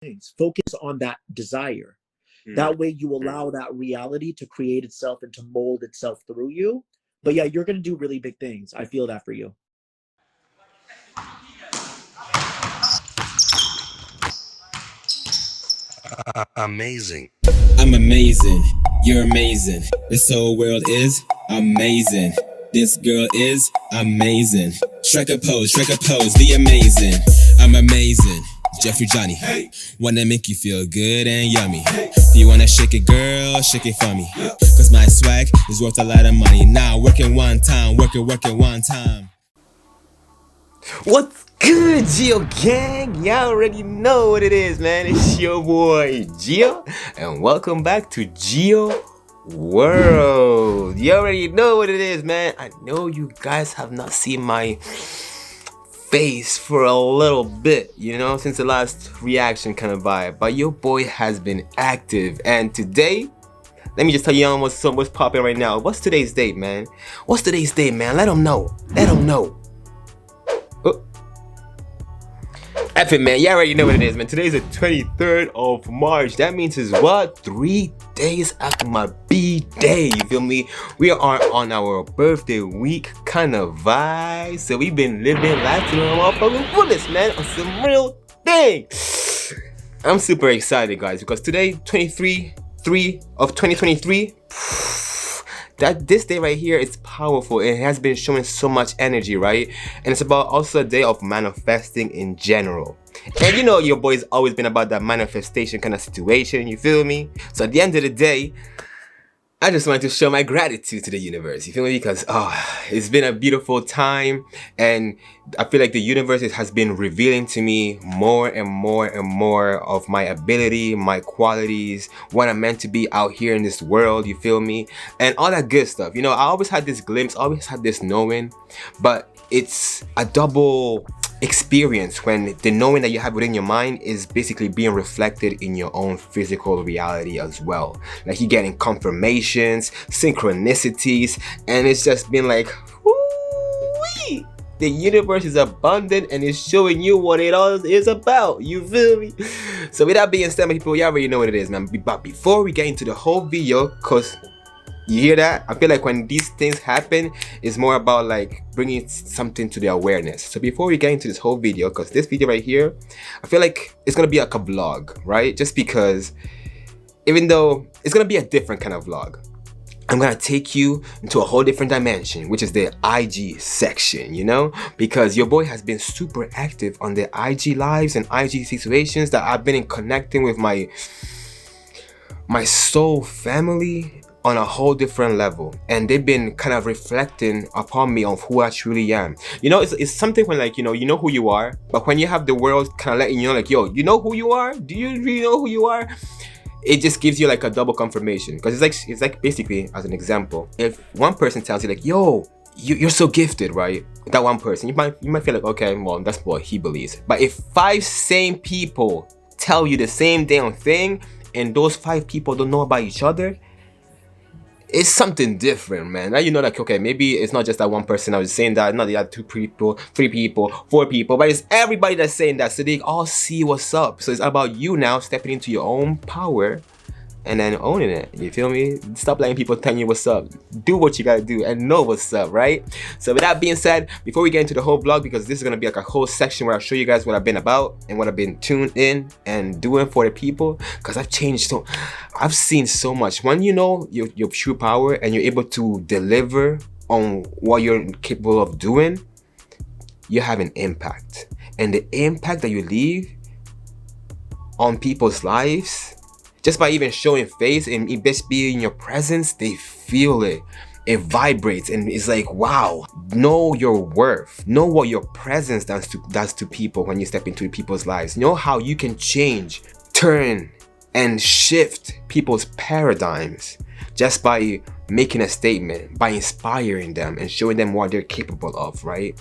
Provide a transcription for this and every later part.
things. Focus on that desire. Mm. That way you allow that reality to create itself and to mold itself through you. But yeah, you're going to do really big things. I feel that for you. Amazing. I'm amazing. You're amazing. This whole world is amazing. This girl is amazing. Strike a pose, be amazing. I'm amazing. Geoffrey, Johny. Hey. Wanna make you feel good and yummy. Hey. Do you wanna shake it, girl? Shake it for me. Cause my swag is worth a lot of money. Now working one time, working one time. What's good, GeoGang? Y'all already know what it is, man. It's your boy Geo, and welcome back to Geo World. You already know what it is, man. I know you guys have not seen my face for a little bit, you know, since the last reaction kind of vibe. But your boy has been active, and today, let me just tell you what's popping right now. What's today's date, man? What's today's date, man? Let them know. Let them know. F it, man. You already know what it is, man. Today's the 23rd of March. That means it's what? 3 days after my B-day. You feel me? We are on our birthday week kind of vibe. So we've been living life to the motherfucking fullest, man. On some real thing. I'm super excited, guys, because today, 23/3 of 2023. That this day right here is powerful. It has been showing so much energy, right? And it's about also a day of manifesting in general. And you know your boy's always been about that manifestation kind of situation, you feel me? So at the end of the day, I just wanted to show my gratitude to the universe, you feel me? Because it's been a beautiful time, and I feel like the universe has been revealing to me more and more and more of my ability, my qualities, what I'm meant to be out here in this world, you feel me? And all that good stuff. You know, I always had this glimpse, always had this knowing, but it's a double experience when the knowing that you have within your mind is basically being reflected in your own physical reality as well. Like you're getting confirmations, synchronicities, and it's just been like, whoo-wee! The universe is abundant and it's showing you what it all is about, you feel me? So with that being said, my people, you already know what it is, man. But before we get into the whole video, cause you hear that? I feel like when these things happen, it's more about like bringing something to the awareness. So before we get into this whole video, because this video right here, I feel like it's going to be like a vlog, right? Just because even though it's going to be a different kind of vlog, I'm going to take you into a whole different dimension, which is the IG section, you know? Because your boy has been super active on the IG lives and IG situations that I've been in connecting with my soul family on a whole different level, and they've been kind of reflecting upon me of who I truly am. You know, it's something when like, you know who you are, but when you have the world kind of letting you know like, yo, you know who you are? Do you really know who you are? It just gives you like a double confirmation, because it's like basically, as an example, if one person tells you like, yo, you're so gifted, right? That one person, you might feel like, okay, well, that's what he believes. But if 5 same people tell you the same damn thing, and those 5 people don't know about each other, it's something different, man. Now you know, like, okay, maybe it's not just that one person that was saying that, not the other 2 people, 3 people, 4 people, but it's everybody that's saying that, so they all see what's up. So it's about you now stepping into your own power and then owning it, you feel me? Stop letting people tell you what's up. Do what you gotta do and know what's up, right? So with that being said, before we get into the whole vlog, because this is gonna be like a whole section where I show you guys what I've been about and what I've been tuned in and doing for the people, because I've changed so, I've seen so much. When you know your true power and you're able to deliver on what you're capable of doing, you have an impact. And the impact that you leave on people's lives, just by even showing face and just being in your presence, they feel it. It vibrates and it's like, wow. Know your worth. Know what your presence does to people when you step into people's lives. Know how you can change, turn, and shift people's paradigms just by making a statement, by inspiring them and showing them what they're capable of, right?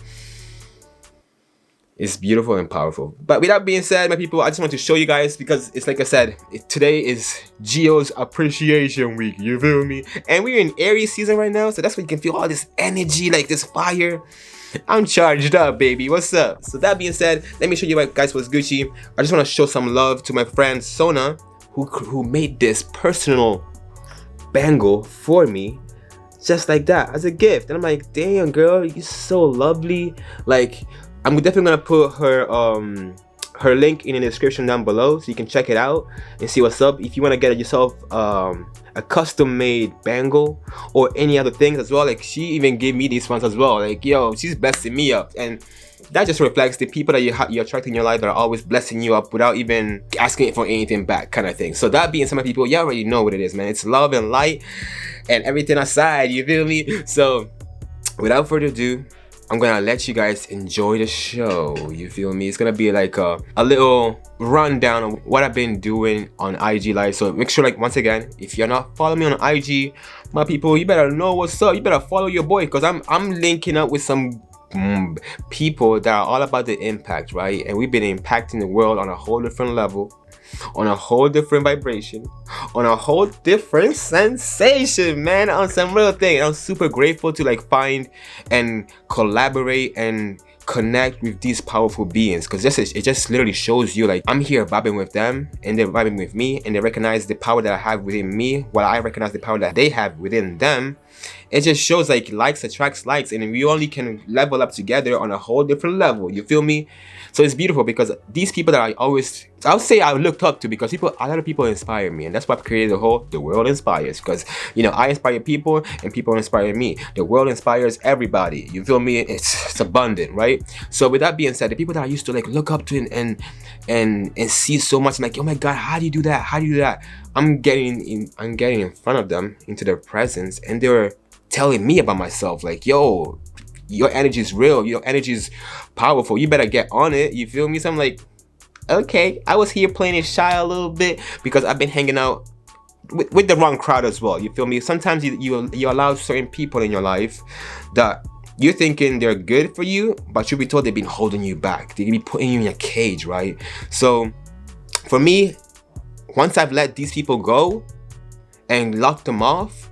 It's beautiful and powerful. But with that being said, my people, I just want to show you guys, because it's like I said, today is Geo's Appreciation Week, you feel me? And we're in Aries season right now, so that's when you can feel all this energy, like this fire. I'm charged up, baby. What's up? So that being said, let me show you guys what's Gucci. I just want to show some love to my friend Sona, who made this personal bangle for me, just like that, as a gift. And I'm like, damn, girl, you're so lovely. Like, I'm definitely gonna put her link in the description down below so you can check it out and see what's up. If you want to get yourself a custom made bangle or any other things as well, like she even gave me these ones as well. Like, yo, she's blessing me up, and that just reflects the people that you attract in your life that are always blessing you up without even asking for anything back, kind of thing. So that being some people, you already know what it is, man. It's love and light and everything aside, you feel me? So without further ado, I'm gonna let you guys enjoy the show, you feel me? It's gonna be like a little rundown of what I've been doing on IG Live. So make sure, like, once again, if you're not following me on IG, my people, you better know what's up. You better follow your boy, because I'm linking up with some people that are all about the impact, right? And we've been impacting the world on a whole different level, on a whole different vibration, on a whole different sensation, man, on some real thing. I'm super grateful to like find and collaborate and connect with these powerful beings, because it just literally shows you like I'm here vibing with them and they're vibing with me, and they recognize the power that I have within me while I recognize the power that they have within them. It just shows like likes attracts likes, and we only can level up together on a whole different level, you feel me? So it's beautiful, because these people that I would say I looked up to, because a lot of people inspire me, and that's why I've created the world inspires, because you know, I inspire people and people inspire me. The world inspires everybody, you feel me? It's abundant, right? So with that being said, the people that I used to like look up to and see so much, I'm like, oh my god, how do you do that? How do you do that? I'm getting in front of them, into their presence, and they're telling me about myself, like, yo, your energy is real, your energy is powerful, you better get on it, you feel me? So I'm like, okay, I was here playing it shy a little bit because I've been hanging out with the wrong crowd as well, you feel me? Sometimes you allow certain people in your life that you're thinking they're good for you, but you'll be told they've been holding you back, they can be putting you in a cage, right? So for me, once I've let these people go and locked them off,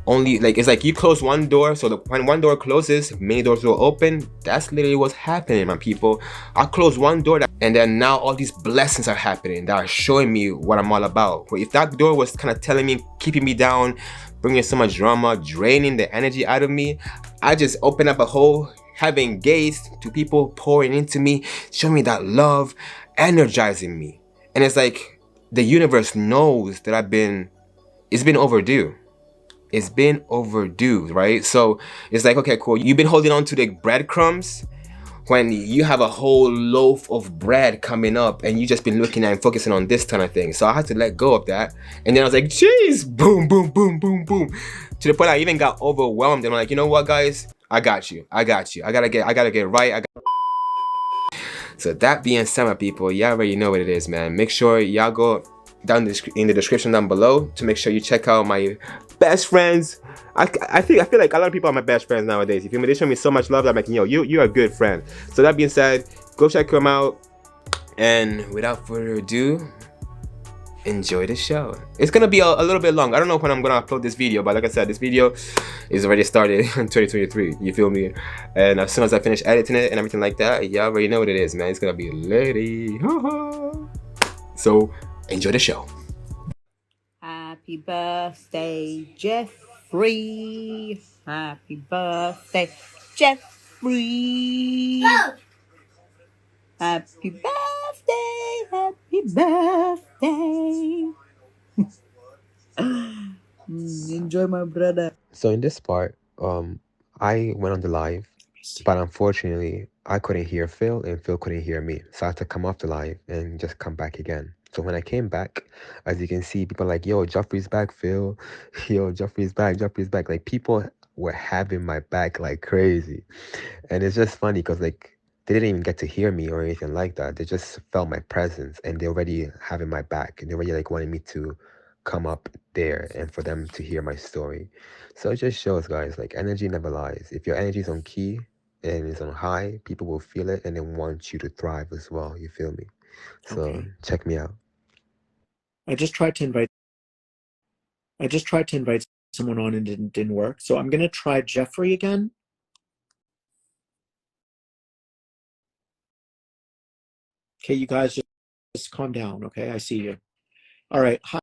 only like, it's like you close one door, so when one door closes, many doors will open. That's literally what's happening, my people. I close one door, and then now all these blessings are happening that are showing me what I'm all about. If that door was kind of telling me, keeping me down, bringing so much drama, draining the energy out of me, I just open up a hole, having gates to people pouring into me, showing me that love, energizing me. And it's like the universe knows that it's been overdue. It's been overdue, right? So it's like, okay, cool. You've been holding on to the breadcrumbs when you have a whole loaf of bread coming up, and you just been looking at and focusing on this kind of thing. So I had to let go of that. And then I was like, jeez, boom, boom, boom, boom, boom. To the point I even got overwhelmed. And I'm like, you know what, guys? I got you. I gotta get right. So that being said, my people, y'all already know what it is, man. Make sure y'all go down in the description down below to make sure you check out my best friends. I feel like a lot of people are my best friends nowadays. You feel me? They show me so much love that I'm like, yo, you're a good friend. So that being said, go check them out. And without further ado, enjoy the show. It's gonna be a little bit long. I don't know when I'm gonna upload this video, but like I said, this video is already started in 2023. You feel me? And as soon as I finish editing it and everything like that, y'all already know what it is, man. It's gonna be lady. So enjoy the show. Happy birthday, Geoffrey. Happy birthday, Geoffrey. Happy birthday, happy birthday. Enjoy, my brother. So in this part, I went on the live, but unfortunately, I couldn't hear Phil, and Phil couldn't hear me. So I had to come off the live and just come back again. So when I came back, as you can see, people are like, yo, Geoffrey's back, Phil. Yo, Geoffrey's back, Geoffrey's back. Like, people were having my back like crazy. And it's just funny because, like, they didn't even get to hear me or anything like that. They just felt my presence, and they already having my back. And they already, like, wanted me to come up there and for them to hear my story. So it just shows, guys, like, energy never lies. If your energy is on key and is on high, people will feel it and they want you to thrive as well. You feel me? So Okay. check me out. I just tried to invite someone on and didn't work. So I'm gonna try Geoffrey again. Okay, you guys just calm down, okay? I see you. All right. Hi.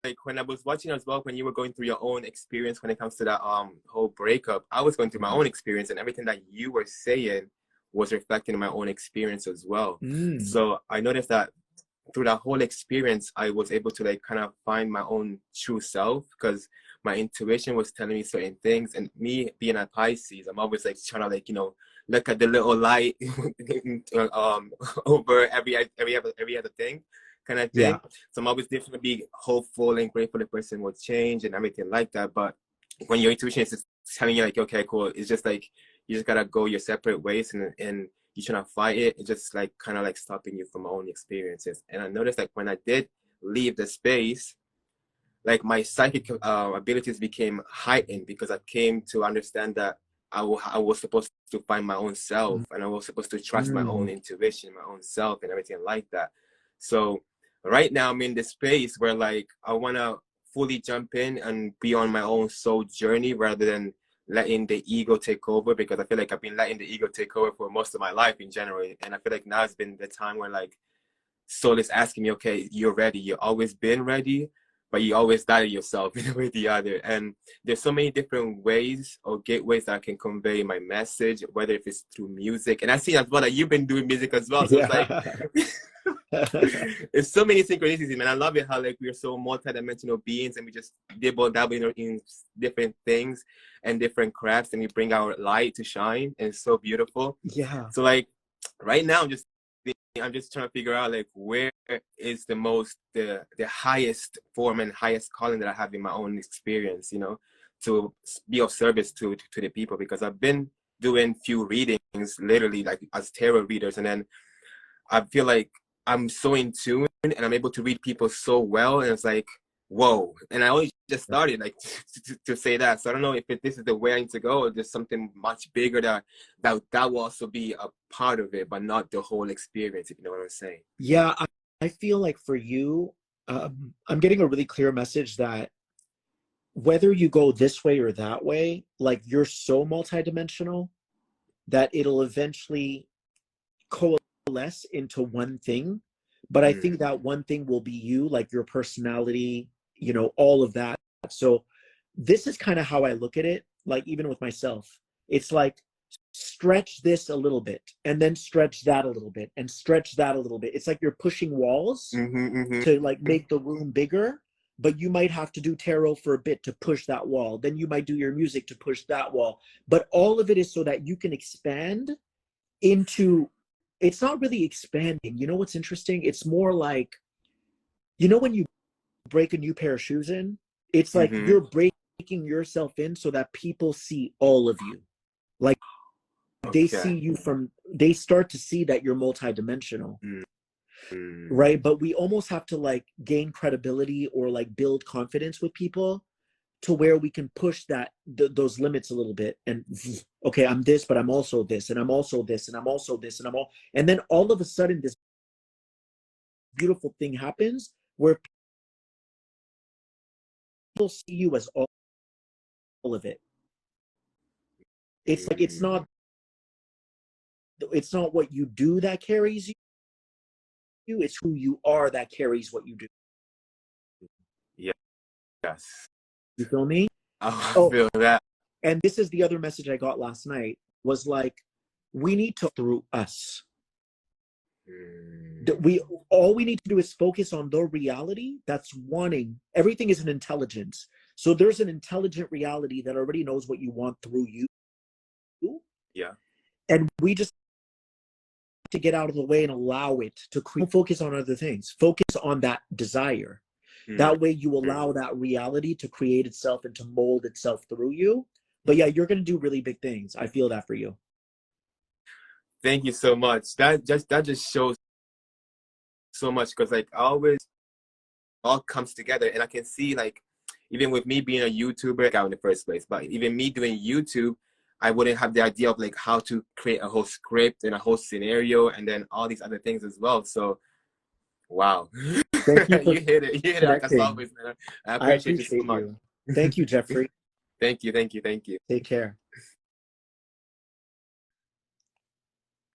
Like when I was watching as well, when you were going through your own experience when it comes to that whole breakup, I was going through my own experience, and everything that you were saying was reflecting in my own experience as well. So I noticed that through that whole experience, I was able to like kind of find my own true self, because my intuition was telling me certain things. And me being a Pisces, I'm always like trying to like, you know, look at the little light over every other thing kind of thing. Yeah. So I'm always definitely be hopeful and grateful the person will change and everything like that. But when your intuition is just telling you like, okay, cool, it's just like you just gotta go your separate ways, and you trying to fight it, it's just like kind of like stopping you from my own experiences. And I noticed like when I did leave the space, like my psychic abilities became heightened, because I came to understand that I was supposed to find my own self, and I was supposed to trust my own intuition, my own self, and everything like that. So right now I'm in this space where like I want to fully jump in and be on my own soul journey, rather than letting the ego take over, because I feel like I've been letting the ego take over for most of my life in general. And I feel like now has been the time where like soul is asking me, okay, you're ready. You've always been ready, but you always doubted yourself in a way or the other. And there's so many different ways or gateways that I can convey my message, whether if it's through music. And I see as well that you've been doing music as well. So it's like, it's so many synchronicities, man. I love it how like we're so multidimensional beings, and we just dabble in different things and different crafts, and we bring our light to shine, and it's so beautiful. Yeah. So like right now, I'm just trying to figure out like where is the highest form and highest calling that I have in my own experience, you know, to be of service to the people, because I've been doing few readings, literally like as tarot readers, and then I feel like I'm so in tune and I'm able to read people so well, and it's like, whoa. And I only just started like to say that. So I don't know if this is the way I need to go, or there's something much bigger that will also be a part of it, but not the whole experience, if you know what I'm saying. Yeah, I feel like for you, I'm getting a really clear message that whether you go this way or that way, like you're so multidimensional that it'll eventually coalesce into one thing. But I think that one thing will be you, like your personality, you know, all of that. So this is kind of how I look at it, like even with myself. It's like stretch this a little bit and then stretch that a little bit and stretch that a little bit. It's like you're pushing walls to like make the room bigger, but you might have to do tarot for a bit to push that wall. Then you might do your music to push that wall. But all of it is so that you can expand into, it's not really expanding. You know what's interesting? It's more like, you know, when you break a new pair of shoes in, it's like you're breaking yourself in so that people see all of you. Like they see you they start to see that you're multidimensional. Right? But we almost have to like gain credibility or like build confidence with people to where we can push those limits a little bit. And okay, I'm this, but I'm also this, and I'm also this, and I'm also this, and then all of a sudden this beautiful thing happens where people see you as all of it. It's like it's not what you do that carries you, it's who you are that carries what you do. Yes. You feel me? I feel that. And this is the other message I got last night, was like, we need to through us. All we need to do is focus on the reality that's wanting. Everything is an intelligence. So there's an intelligent reality that already knows what you want through you. Yeah. And we just have to get out of the way and allow it to focus on other things. Focus on that desire. That way you allow that reality to create itself and to mold itself through you. But yeah, you're going to do really big things. I feel that for you. Thank you so much. That just shows so much, because like always all comes together, and I can see like even with me being a YouTuber out in the first place, but even me doing YouTube, I wouldn't have the idea of like how to create a whole script and a whole scenario and then all these other things as well. So wow. Thank you for you hit it like as always, man. I appreciate you so much. Thank you, Geoffrey. Thank you. Take care.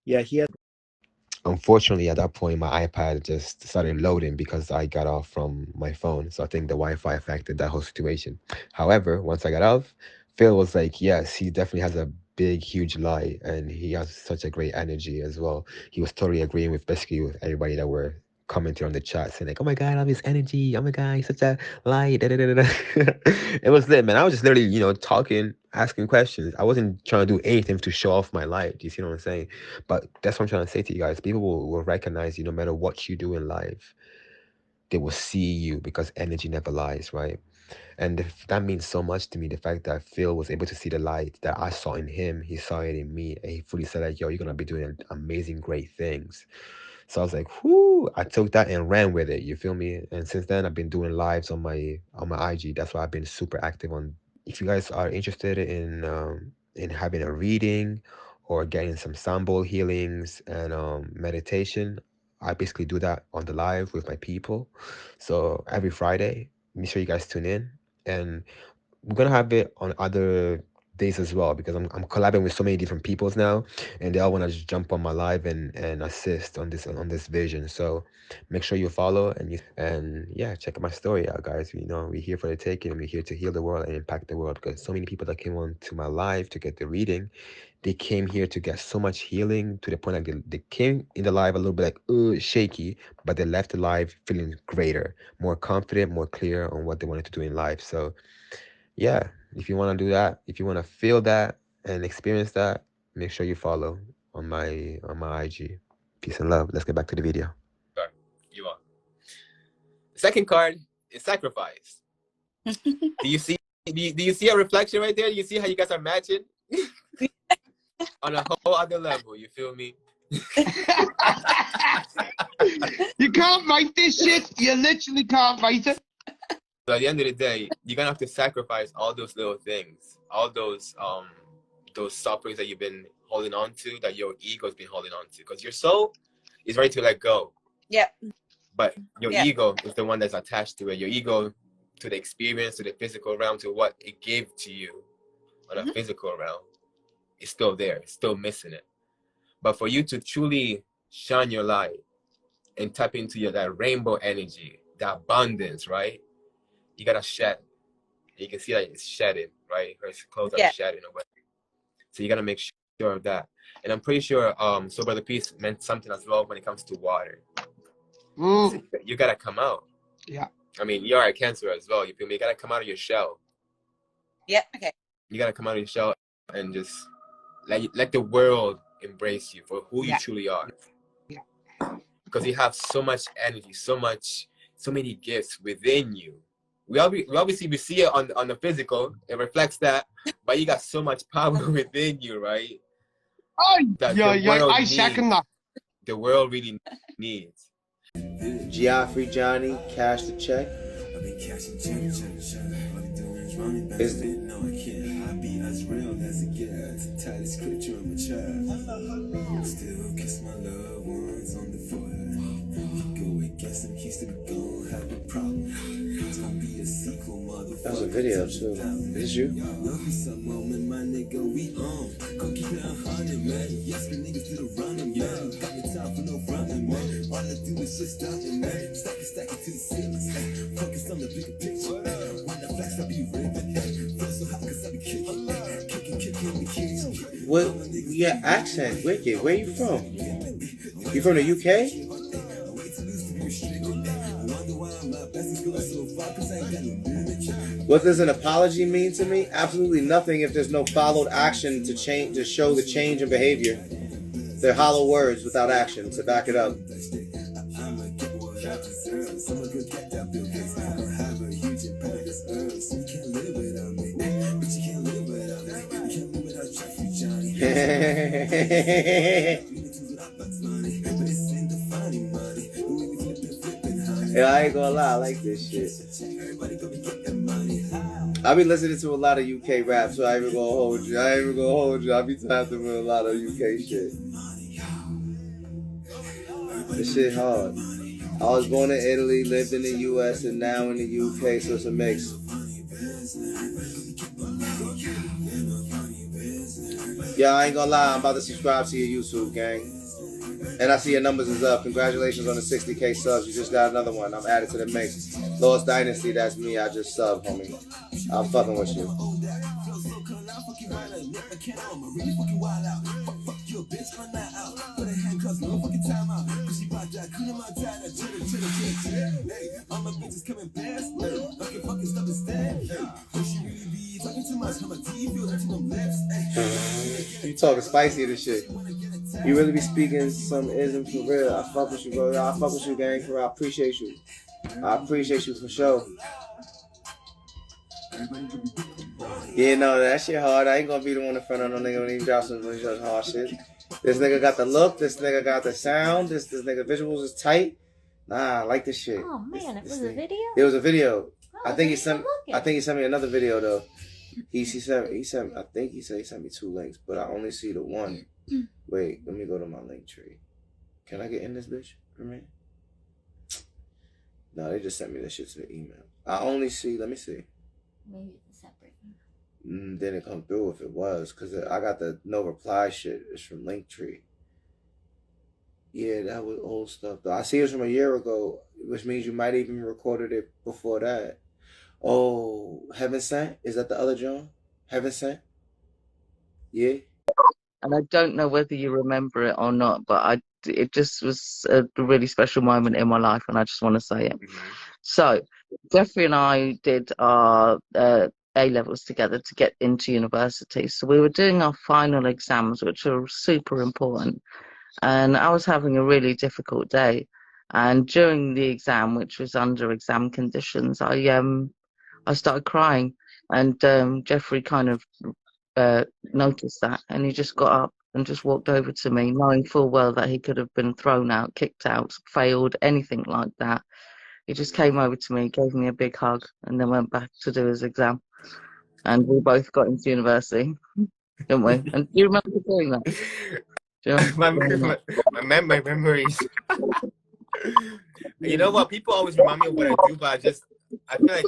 Yeah, he has. unfortunately, at that point, my iPad just started loading because I got off from my phone. So I think the Wi-Fi affected that whole situation. However, once I got off, Phil was like, yes, he definitely has a big, huge light, and he has such a great energy as well. He was totally agreeing with basically with everybody that were commenting on the chat saying like, oh my God, I love his energy. Oh my God, he's such a light. Da, da, da, da, da. It was lit, man. I was just literally, talking, asking questions. I wasn't trying to do anything to show off my light. Do you see what I'm saying? But that's what I'm trying to say to you guys. People will recognize you no matter what you do in life. They will see you because energy never lies, right? And that means so much to me. The fact that Phil was able to see the light that I saw in him, he saw it in me, and he fully said like, "Yo, you're gonna be doing amazing, great things." So I was like, "Whoo!" I took that and ran with it. You feel me? And since then, I've been doing lives on my IG. That's why I've been super active on. If you guys are interested in having a reading or getting some sound bowl healings and meditation, I basically do that on the live with my people. So every Friday, make sure you guys tune in, and we're gonna have it on other days as well because I'm collabing with so many different peoples now, and they all want to just jump on my live and assist on this vision. So make sure you follow and yeah, check my story out, guys. We're here for the taking, and we're here to heal the world and impact the world because so many people that came on to my live to get the reading, they came here to get so much healing to the point that they came in the live a little bit like shaky, but they left the live feeling greater, more confident, more clear on what they wanted to do in life. So yeah, if you want to do that, if you want to feel that and experience that, make sure you follow on my IG. Peace and love. Let's get back to the video. You want. The second card is sacrifice. Do you see? Do you see a reflection right there? Do you see how you guys are matching? On a whole other level. You feel me? You can't write this shit. You literally can't write it. So at the end of the day, you're gonna have to sacrifice all those little things, all those sufferings that you've been holding on to, that your ego's been holding on to, because your soul is ready to let go. Yeah. But your ego is the one that's attached to it. Your ego to the experience, to the physical realm, to what it gave to you on a physical realm, is still there. It's still missing it. But for you to truly shine your light and tap into that rainbow energy, that abundance, right? You gotta shed. You can see that it's shedding, right? Her clothes are shedding away. So you gotta make sure of that. And I'm pretty sure So Brother Peace meant something as well when it comes to water. You gotta come out. Yeah. I mean, you are a Cancer as well. You feel me? You gotta come out of your shell. Yeah. Okay. You gotta come out of your shell and just let the world embrace you for who you truly are. Yeah. Because you have so much energy, so many gifts within you. We obviously see it on the physical. It reflects that, but you got so much power within you, right? Oh, yeah, I second that. The world really needs. Geoffrey, Johny, cash the check. Still kiss my loved ones on the forehead. Go and guess them Houston gon' have a problem. It's gonna be a sequel, motherfucker. That was a video too. Is this you? Love me some moment, my nigga, we on. Go keep it 100, man. Yes, me niggas do the running, man. Got me time for no running, man. All I do is just stop it, man. Stack it to the ceiling. Focus on the bigger picture. When the flash, I be ripping. Feel so hot cause I be kicking. Kicking the keys. What your accent? Wicked. Where you from? You from the UK? What does an apology mean to me? Absolutely nothing if there's no followed action to show the change in behavior. They're hollow words without action to back it up. Yeah, I ain't gonna lie, I like this shit. I be listening to a lot of UK rap, so I ain't even gonna hold you. I be tapping with a lot of UK shit. This shit hard. I was born in Italy, lived in the US, and now in the UK, so it's a mix. Yeah, I ain't gonna lie, I'm about to subscribe to your YouTube, gang. And I see your numbers is up. Congratulations on the 60K subs. You just got another one. I'm added to the mix. Lost Dynasty, that's me. I just subbed, homie. I'm fucking with you. You talking spicy this shit. You really be speaking some ism for real. I fuck with you, bro. I fuck with you, gang. For real. I appreciate you. I appreciate you for sure. Yeah, no, that shit hard. I ain't gonna be the one in front of no nigga when he drops some hard shit. This nigga got the look. This nigga got the sound. This nigga visuals is tight. Nah, I like this shit. Oh man, it was a video. It was a video. Oh, I think he sent me another video though. He sent me 2 links, but I only see the one. Wait, let me go to my link tree. Can I get in this bitch for a minute? No, they just sent me this shit to the email. I only see, let me see. Maybe it's separate. Didn't come through if it was, because I got the no reply shit. It's from Linktree. Yeah, that was old stuff though. I see it's from a year ago, which means you might even recorded it before that. Oh, Heaven Sent? Is that the other John? Heaven Sent? Yeah. And I don't know whether you remember it or not, but it just was a really special moment in my life, and I just want to say it. So, Geoffrey and I did our A-levels together to get into university. So we were doing our final exams, which are super important. And I was having a really difficult day. And during the exam, which was under exam conditions, I started crying. And Geoffrey kind of noticed that, and he just got up and just walked over to me, knowing full well that he could have been thrown out, kicked out, failed, anything like that. He just came over to me, gave me a big hug, and then went back to do his exam. And we both got into university, didn't we? And do you remember doing that? My memories. You know what? People always remind me of what I do, but I feel like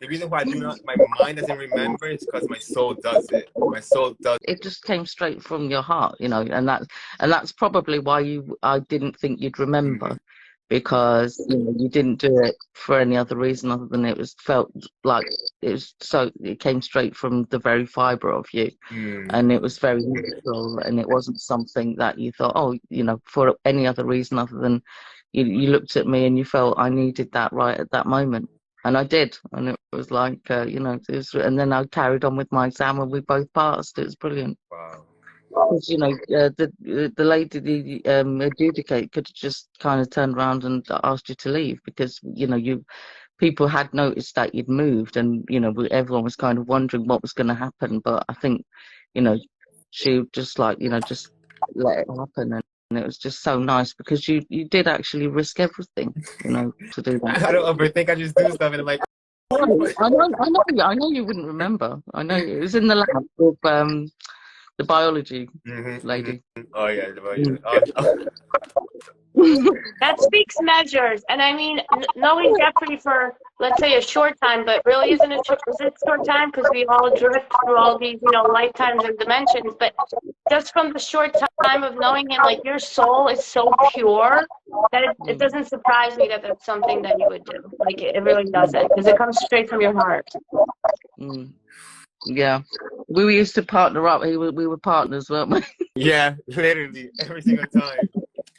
the reason why my mind doesn't remember is because my soul does it. My soul does it. It just came straight from your heart, you know, and that's probably why I didn't think you'd remember, because you didn't do it for any other reason other than it felt like it came straight from the very fibre of you, and it was very natural, and it wasn't something that you thought, for any other reason other than you looked at me and you felt I needed that right at that moment. And I did, and it was like, and then I carried on with my exam, and we both passed. It was brilliant. Wow. Because the lady, the adjudicate, could have just kind of turned around and asked you to leave, because people had noticed that you'd moved, and everyone was kind of wondering what was going to happen. But I think, she just just let it happen, and it was just so nice because you did actually risk everything, to do that. I don't overthink. I just do stuff, and I'm like, I know you wouldn't remember. I know it was in the lab with the biology lady. Oh yeah, the biology. That speaks measures. And I mean, knowing Geoffrey for, let's say, a short time, but really is it short time? Because we all drift through all these, lifetimes and dimensions. But just from the short time of knowing him, like, your soul is so pure that it doesn't surprise me that that's something that you would do. Like, it really doesn't, because it comes straight from your heart. Yeah, we used to partner up. We were partners, weren't we? Yeah, literally every single time.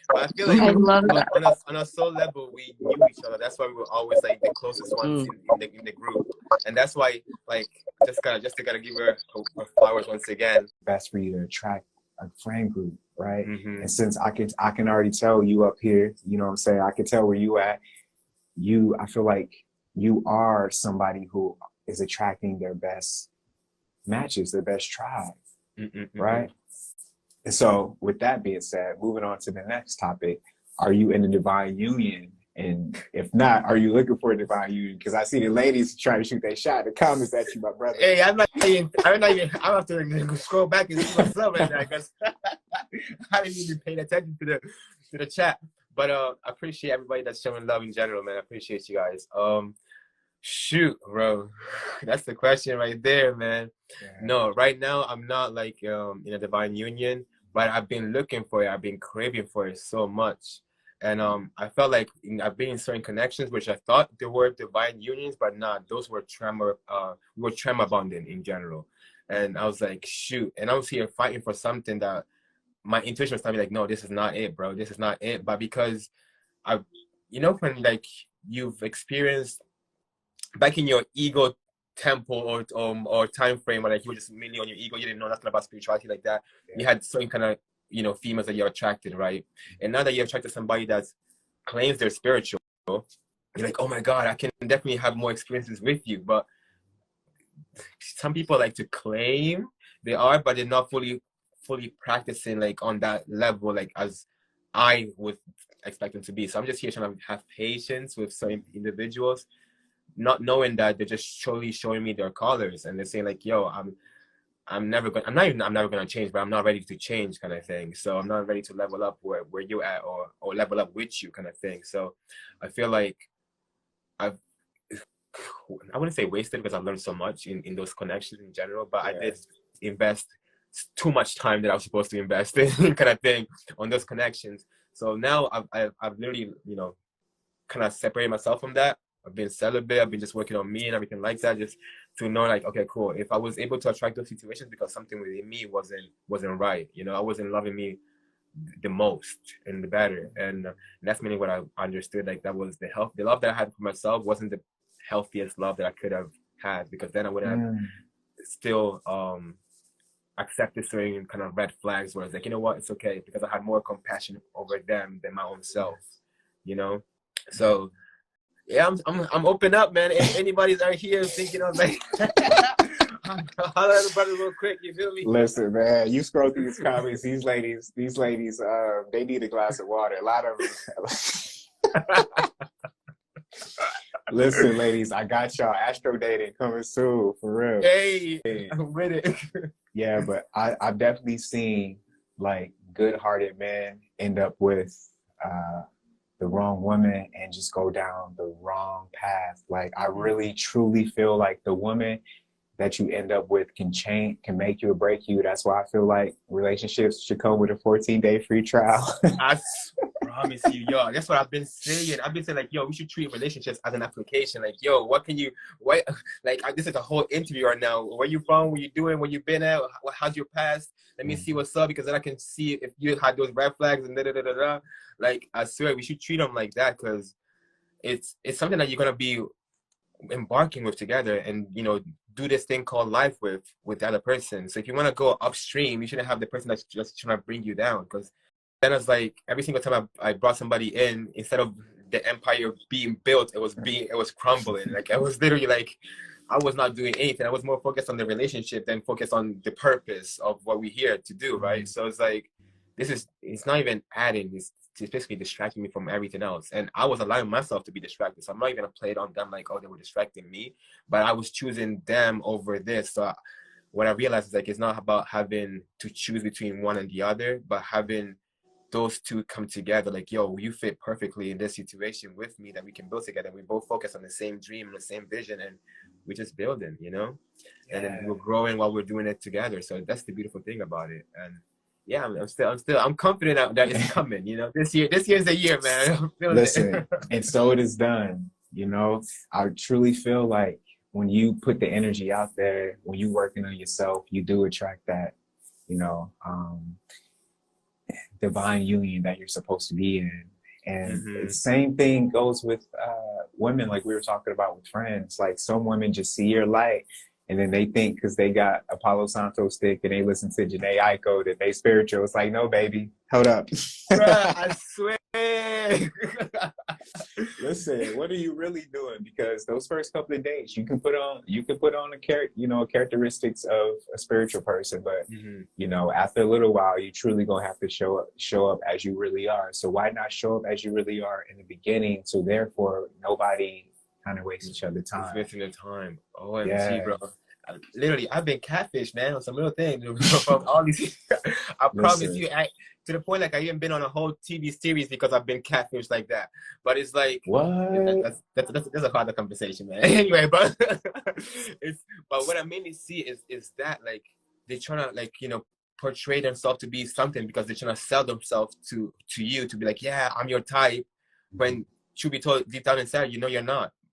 But I feel like on a soul level, we knew each other. That's why we were always like the closest ones in the group, and that's why, like, just to give her flowers once again. Best for you to attract a friend group, right? And since I can already tell you up here, you know what I'm saying, I can tell where you at. I feel like you are somebody who is attracting their best matches, their best tribe, right? And so with that being said, moving on to the next topic, are you in a divine union? And if not, are you looking for a divine union? Because I see the ladies trying to shoot their shot in the comments at you, my brother. Hey, I'm not even, I'm have to scroll back and see what's up right now, because I didn't even pay attention to the chat. But I appreciate everybody that's showing love in general, man. I appreciate you guys. Shoot, bro, that's the question right there, man. Yeah. No, right now I'm not like in a divine union, but I've been looking for it. I've been craving for it so much. And I felt like I've been in certain connections, which I thought they were divine unions, but not. Those were we were trauma bonding in general. And I was like, shoot. And I was here fighting for something that my intuition was telling me like, no, this is not it, bro. This is not it. But because when like you've experienced back in your ego temple or time frame where like you were just mainly on your ego, you didn't know nothing about spirituality like that. You had certain kind of females that you're attracted, right? And now that you're attracted to somebody that claims they're spiritual, you're like, oh my god, I can definitely have more experiences with you. But some people like to claim they are, but they're not fully practicing like on that level, like as I would expect them to be. So I'm just here trying to have patience with some individuals, not knowing that they're just showing me their colors, and they're saying like, yo, I'm never gonna change, but I'm not ready to change, kind of thing. So I'm not ready to level up where you're at, or level up with you, kind of thing. So I feel like I wouldn't say wasted, because I've learned so much in those connections in general, but I did invest too much time that I was supposed to invest in, kind of thing, on those connections. So now I've literally, kind of separated myself from that. I've been celibate. I've been just working on me and everything like that, just to know like, okay, cool. If I was able to attract those situations because something within me wasn't right, I wasn't loving me the most and the better, and that's mainly what I understood. Like that was the love that I had for myself wasn't the healthiest love that I could have had, because then I would have still accepted certain kind of red flags where it's like, you know what, it's okay, because I had more compassion over them than my own self, So yeah, I'm open up, man. If anybody's out here thinking of like, holla at the brother real quick, you feel me? Listen, man, you scroll through these comments, these ladies, they need a glass of water. A lot of them. Listen, ladies, I got y'all astro dating coming soon, for real. Hey, I'm with it. Yeah, but I've definitely seen like good-hearted men end up with the wrong woman and just go down the wrong path. Like I really truly feel like the woman that you end up with can make you or break you. That's why I feel like relationships should come with a 14-day free trial. I promise you, yo, that's what I've been saying. I've been saying like, yo, we should treat relationships as an application. Like, yo, this is a whole interview right now. Where you from? What you doing? Where you been at? How's your past? Let me see what's up, because then I can see if you had those red flags and da. Like, I swear we should treat them like that, because it's something that you're gonna be embarking with together, and do this thing called life with the other person. So if you want to go upstream, you shouldn't have the person that's just trying to bring you down, because then it's like every single time I brought somebody in, instead of the empire being built, it was crumbling. Like I was literally like, I was not doing anything. I was more focused on the relationship than focused on the purpose of what we're here to do, right? So it's like, it's not even adding, it's basically distracting me from everything else. And I was allowing myself to be distracted. So I'm not even gonna play it on them like, oh, they were distracting me, but I was choosing them over this. So what I realized is like, it's not about having to choose between one and the other, but having those two come together. Like, yo, you fit perfectly in this situation with me that we can build together. We both focus on the same dream and the same vision, and we're just building, and then we're growing while we're doing it together. So that's the beautiful thing about it. And yeah, I'm confident that it's coming. This year's the year, man. Listen, and so it is done. I truly feel like when you put the energy out there, when you working on yourself, you do attract that, divine union that you're supposed to be in. And the same thing goes with women, like we were talking about with friends. Like some women just see your light, and then they think because they got a Palo Santo stick and they listen to Janae Aiko that they spiritual. It's like, no, baby, hold up. Bruh, I swear. Listen, what are you really doing? Because those first couple of days, you can put on characteristics of a spiritual person, but after a little while, you truly gonna have to show up as you really are. So why not show up as you really are in the beginning? So therefore, nobody kind of wastes each other's time. It's wasting their time. OMG, bro. Literally, I've been catfished, man, on some little things from all these. I promise you, to the point like I even been on a whole TV series because I've been catfished like that. But it's like, what? That's a harder conversation, man. Anyway, but what I mainly see is that like they're trying to like portray themselves to be something because they're trying to sell themselves to you to be like, yeah, I'm your type. When truth be told, deep down inside, you know you're not.